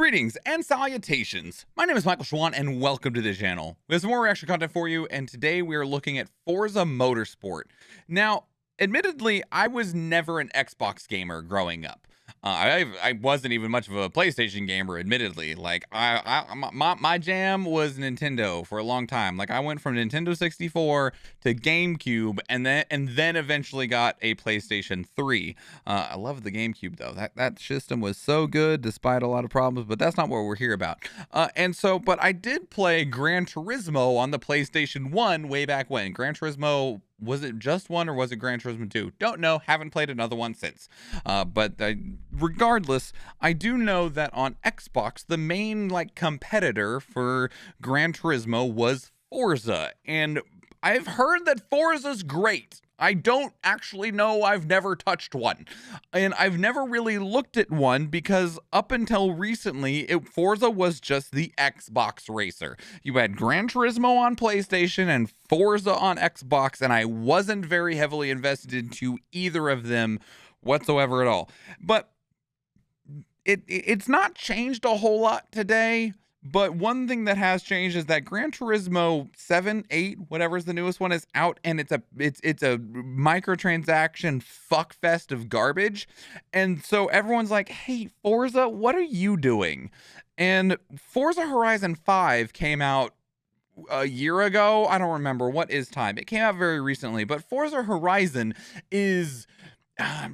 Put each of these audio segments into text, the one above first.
Greetings and salutations. My name is Michael Schwahn and welcome to the channel. We have some more reaction content for you, and today we are looking at Forza Motorsport. Now, admittedly, I was never an Xbox gamer growing up. I wasn't even much of a PlayStation gamer, admittedly. Like, my jam was Nintendo for a long time. Like, I went from Nintendo 64 to GameCube, and then eventually got a PlayStation 3. I love the GameCube though. That system was so good, despite a lot of problems. But that's not what we're here about. But I did play Gran Turismo on the PlayStation 1 way back when. Gran Turismo. Was it just one or was it Gran Turismo 2? Don't know. Haven't played another one since. Regardless, I do know that on Xbox, the main competitor for Gran Turismo was Forza. And I've heard that Forza's great. I don't actually know. I've never touched one. And I've never really looked at one because up until recently, Forza was just the Xbox racer. You had Gran Turismo on PlayStation and Forza on Xbox, and I wasn't very heavily invested into either of them whatsoever at all. But it's not changed a whole lot today. But one thing that has changed is that Gran Turismo 7, 8, whatever's the newest one, is out, and it's a microtransaction fuckfest of garbage. And so everyone's like, hey, Forza, what are you doing? And Forza Horizon 5 came out a year ago. I don't remember. What is time? It came out very recently, but Forza Horizon is... I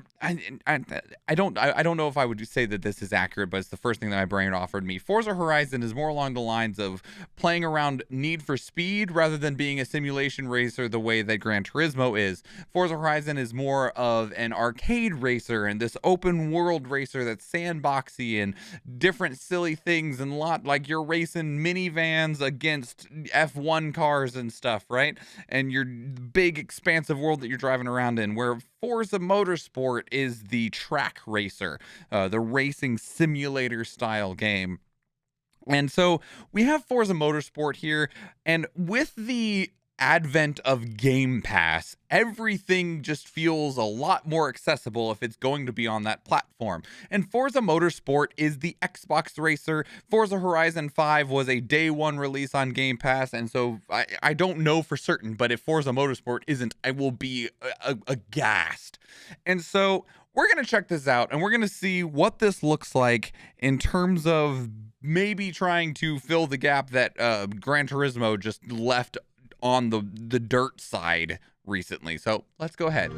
don't know if I would say that this is accurate, but it's the first thing that my brain offered me. Forza Horizon is more along the lines of playing around Need for Speed rather than being a simulation racer the way that Gran Turismo is. Forza Horizon is more of an arcade racer and this open world racer that's sandboxy and different silly things, and like you're racing minivans against F1 cars and stuff, right? And your big expansive world that you're driving around in, where Forza Motorsport is the track racer, the racing simulator style game. And so we have Forza Motorsport here, and with the advent of Game Pass, everything just feels a lot more accessible if it's going to be on that platform. And Forza Motorsport is the Xbox racer. Forza Horizon 5 was a day one release on Game Pass, and so I don't know for certain, but if Forza Motorsport isn't, I will be aghast. And so we're going to check this out, and we're going to see what this looks like in terms of maybe trying to fill the gap that Gran Turismo just left on the dirt side recently. So let's go ahead.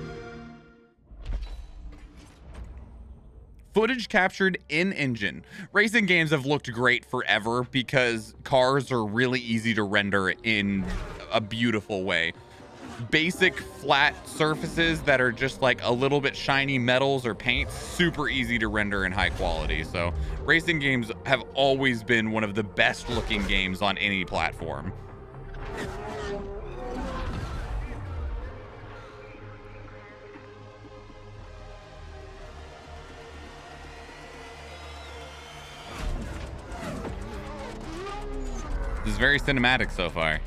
Footage captured in engine. Racing games have looked great forever because cars are really easy to render in a beautiful way. Basic flat surfaces that are just like a little bit shiny metals or paint, super easy to render in high quality. So racing games have always been one of the best looking games on any platform. This is very cinematic so far.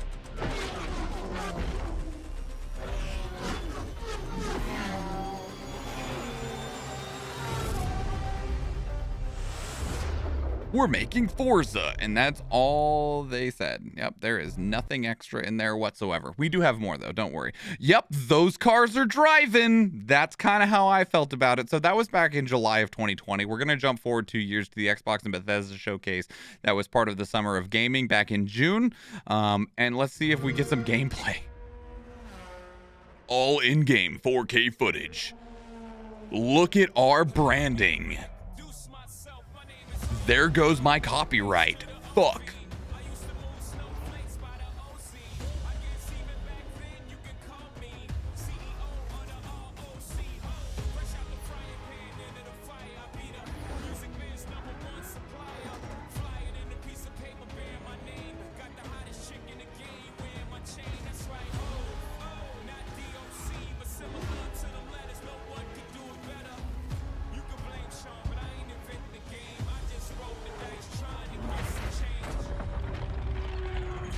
We're making Forza, and that's all they said. Yep, there is nothing extra in there whatsoever. We do have more though, don't worry. Yep, those cars are driving. That's kind of how I felt about it. So that was back in July of 2020. We're gonna jump forward 2 years to the Xbox and Bethesda showcase that was part of the Summer of Gaming back in June. And let's see if we get some gameplay. All in-game 4K footage. Look at our branding. There goes my copyright. Fuck.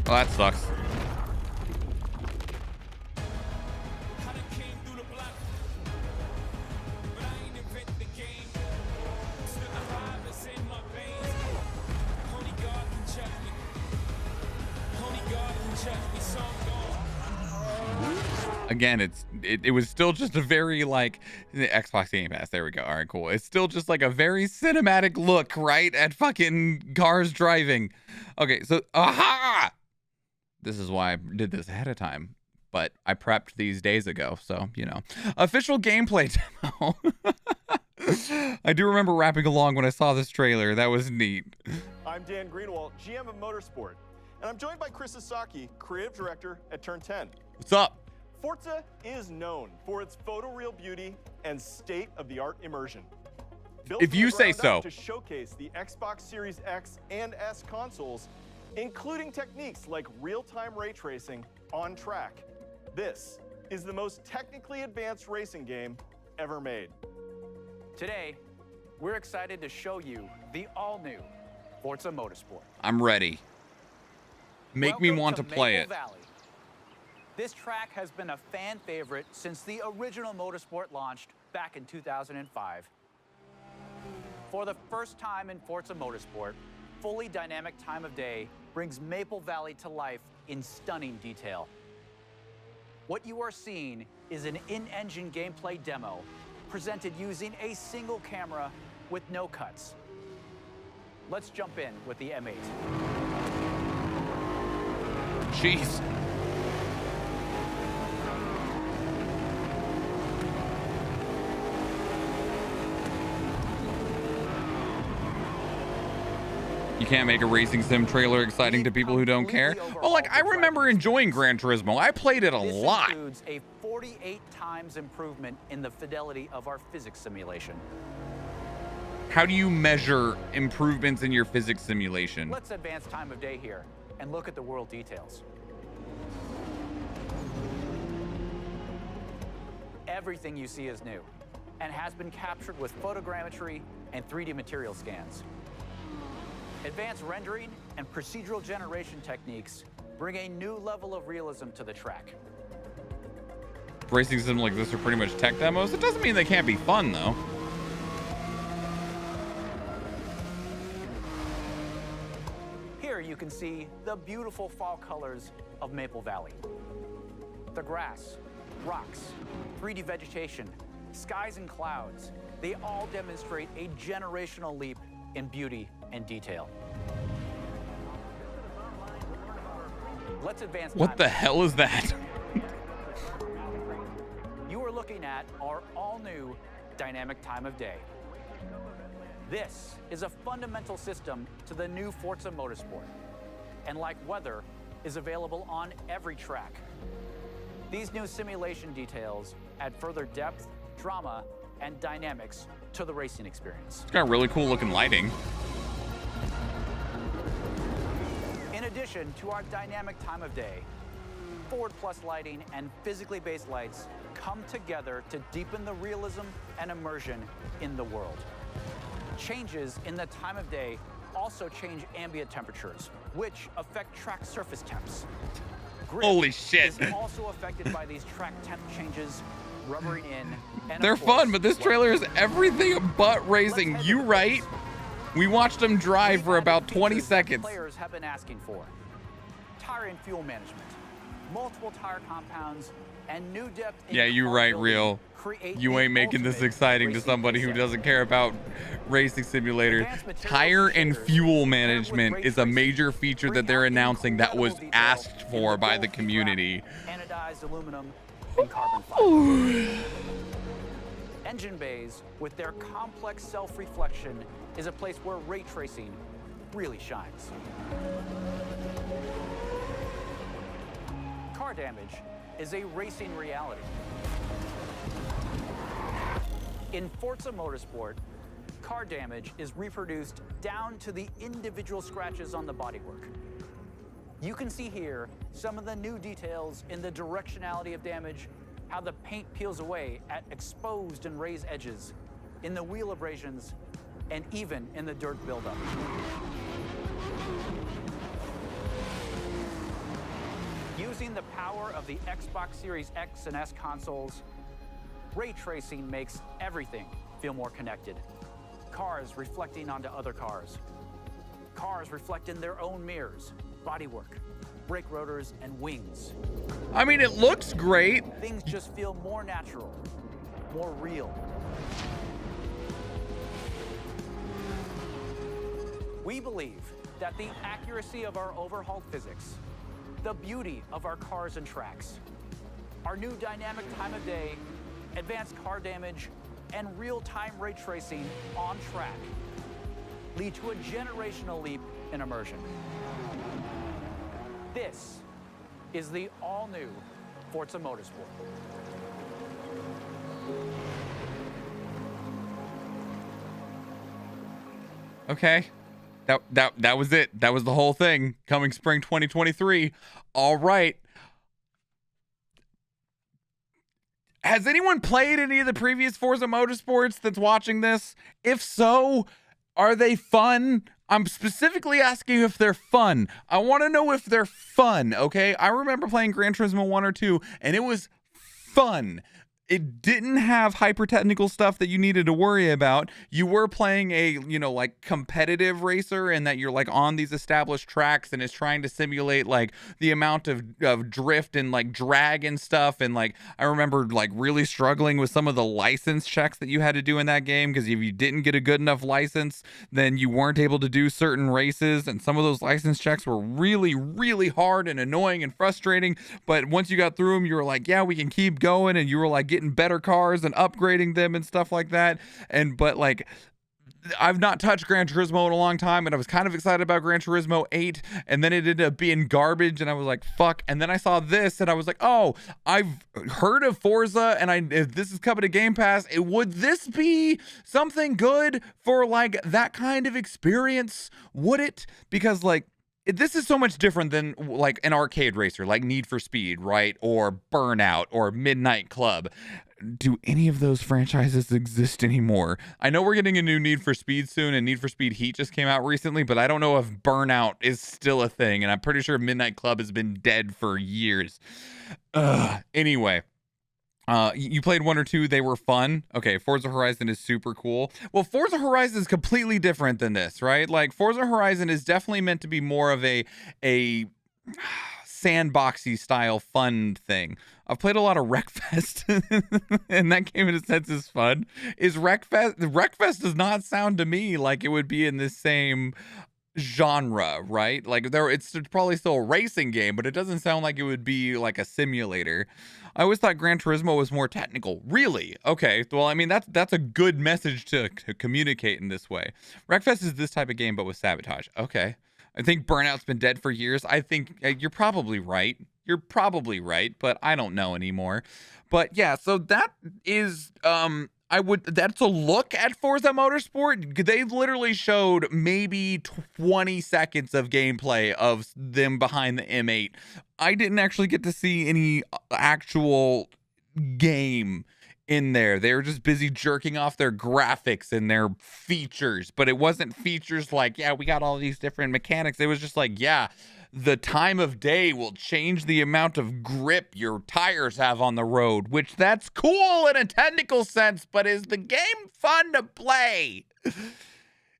Oh, that sucks. Again, it was still just a very like Xbox Game Pass. There we go. All right, cool. It's still just like a very cinematic look, right, at fucking cars driving. Okay, so aha! This is why I did this ahead of time, but I prepped these days ago, so you know. Official gameplay demo. I do remember rapping along when I saw this trailer. That was neat. I'm Dan Greenwald, GM of Motorsport, and I'm joined by Chris Sasaki, creative director at Turn 10. What's up? Forza is known for its photoreal beauty and state-of-the-art immersion. Built If you say so. to showcase the Xbox Series X and S consoles, including techniques like real-time ray tracing on track. This is the most technically advanced racing game ever made. Today, we're excited to show you the all-new Forza Motorsport. I'm ready. Make me want to play it. Valley. This track has been a fan favorite since the original Motorsport launched back in 2005. For the first time in Forza Motorsport, fully dynamic time of day brings Maple Valley to life in stunning detail. What you are seeing is an in-engine gameplay demo presented using a single camera with no cuts. Let's jump in with the M8. Jeez. You can't make a racing sim trailer exciting to people who don't care. Well, like, I remember enjoying Gran Turismo. I played it a lot. This includes a 48 times improvement in the fidelity of our physics simulation. How do you measure improvements in your physics simulation? Let's advance time of day here and look at the world details. Everything you see is new and has been captured with photogrammetry and 3D material scans. Advanced rendering and procedural generation techniques bring a new level of realism to the track. Racing sims like this are pretty much tech demos. It doesn't mean they can't be fun, though. Here you can see the beautiful fall colors of Maple Valley. The grass, rocks, 3D vegetation, skies and clouds, they all demonstrate a generational leap in beauty and detail. Let's advance. What the hell is that? You are looking at our all-new dynamic time of day. This is a fundamental system to the new Forza Motorsport, and like weather, is available on every track. These new simulation details add further depth, drama, and dynamics to the racing experience. It's got really cool looking lighting. In addition to our dynamic time of day, Forward Plus lighting and physically based lights come together to deepen the realism and immersion in the world. Changes in the time of day also change ambient temperatures, which affect track surface temps. Grip Holy shit. is also affected by these track temp changes, rubbering in. And They're fun, but this trailer is everything but racing. You right. We watched them drive for about 20 seconds. Players have been asking for tire and fuel management, multiple tire compounds, and new depth. Yeah, you right, Real. You ain't making this exciting to somebody who doesn't care about racing simulators. Tire and fuel management is a major feature that they're announcing that was asked for by the community. Anodized aluminum and carbon fiber. Engine bays, with their complex self-reflection, is a place where ray tracing really shines. Car damage is a racing reality. In Forza Motorsport, car damage is reproduced down to the individual scratches on the bodywork. You can see here some of the new details in the directionality of damage, how the paint peels away at exposed and raised edges, in the wheel abrasions, and even in the dirt buildup. Using the power of the Xbox Series X and S consoles, ray tracing makes everything feel more connected. Cars reflecting onto other cars. cars reflect in their own mirrors, bodywork, brake rotors, and wings. I mean, it looks great. Things just feel more natural, more real. We believe that the accuracy of our overhauled physics, the beauty of our cars and tracks, our new dynamic time of day, advanced car damage, and real-time ray tracing on track lead to a generational leap in immersion. This is the all-new Forza Motorsport. Okay. That was it. That was the whole thing. Coming spring 2023. All right. Has anyone played any of the previous Forza Motorsports that's watching this? If so, are they fun? I'm specifically asking if they're fun. I want to know if they're fun, okay? I remember playing Gran Turismo 1 or 2, and it was fun. It didn't have hyper technical stuff that you needed to worry about. You were playing a, you know, like competitive racer, and that you're like on these established tracks and is trying to simulate like the amount of drift and like drag and stuff. And like, I remember like really struggling with some of the license checks that you had to do in that game, because if you didn't get a good enough license, then you weren't able to do certain races. And some of those license checks were really, really hard and annoying and frustrating. But once you got through them, you were like, yeah, we can keep going. And you were like getting better cars and upgrading them and stuff like that. But like, I've not touched Gran Turismo in a long time, and I was kind of excited about Gran Turismo 8, and then it ended up being garbage, and I was like, fuck. And then I saw this, and I was like, oh, I've heard of Forza, and if this is coming to Game Pass, would this be something good for like that kind of experience? Would it? Because like, this is so much different than like an arcade racer like Need for Speed, right? Or Burnout or Midnight Club. Do any of those franchises exist anymore? I know we're getting a new Need for Speed soon, and Need for Speed Heat just came out recently, but I don't know if Burnout is still a thing, and I'm pretty sure Midnight Club has been dead for years. Anyway. You played 1 or 2, they were fun. Okay, Forza Horizon is super cool. Well, Forza Horizon is completely different than this, right? Like, Forza Horizon is definitely meant to be more of a sandboxy style fun thing. I've played a lot of Wreckfest, and that game in a sense is fun. Wreckfest does not sound to me like it would be in the same genre, right? Like, it's probably still a racing game, but it doesn't sound like it would be like a simulator. I always thought Gran Turismo was more technical. Really? Okay. Well, I mean, that's a good message to communicate in this way. Wreckfest is this type of game, but with sabotage. Okay. I think Burnout's been dead for years. I think you're probably right. You're probably right, but I don't know anymore. But yeah, so that is that's a look at Forza Motorsport. They literally showed maybe 20 seconds of gameplay of them behind the M8. I didn't actually get to see any actual game in there. They were just busy jerking off their graphics and their features, but it wasn't features like, yeah, we got all these different mechanics. It was just like, yeah, the time of day will change the amount of grip your tires have on the road, which that's cool in a technical sense, but is the game fun to play?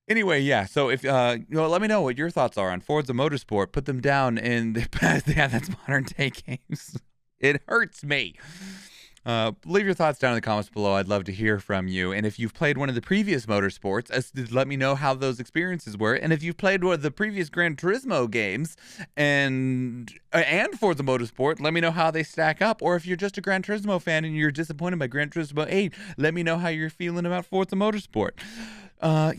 Anyway, yeah, so if let me know what your thoughts are on Forza Motorsport. Put them down in the past. Yeah, that's modern day games. It hurts me. Leave your thoughts down in the comments below. I'd love to hear from you. And if you've played one of the previous Motorsports, let me know how those experiences were. And if you've played one of the previous Gran Turismo games and Forza Motorsport, let me know how they stack up. Or if you're just a Gran Turismo fan and you're disappointed by Gran Turismo 8, let me know how you're feeling about Forza Motorsport. But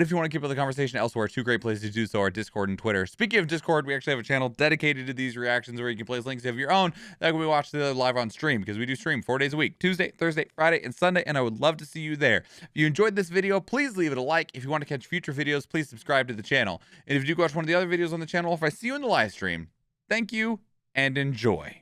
if you want to keep up the conversation elsewhere, 2 great places to do so are Discord and Twitter. Speaking of Discord, we actually have a channel dedicated to these reactions where you can place links of your own that can be watched live on stream, because we do stream 4 days a week, Tuesday, Thursday, Friday, and Sunday, and I would love to see you there. If you enjoyed this video, please leave it a like. If you want to catch future videos, please subscribe to the channel. And if you do watch one of the other videos on the channel, if I see you in the live stream, thank you and enjoy.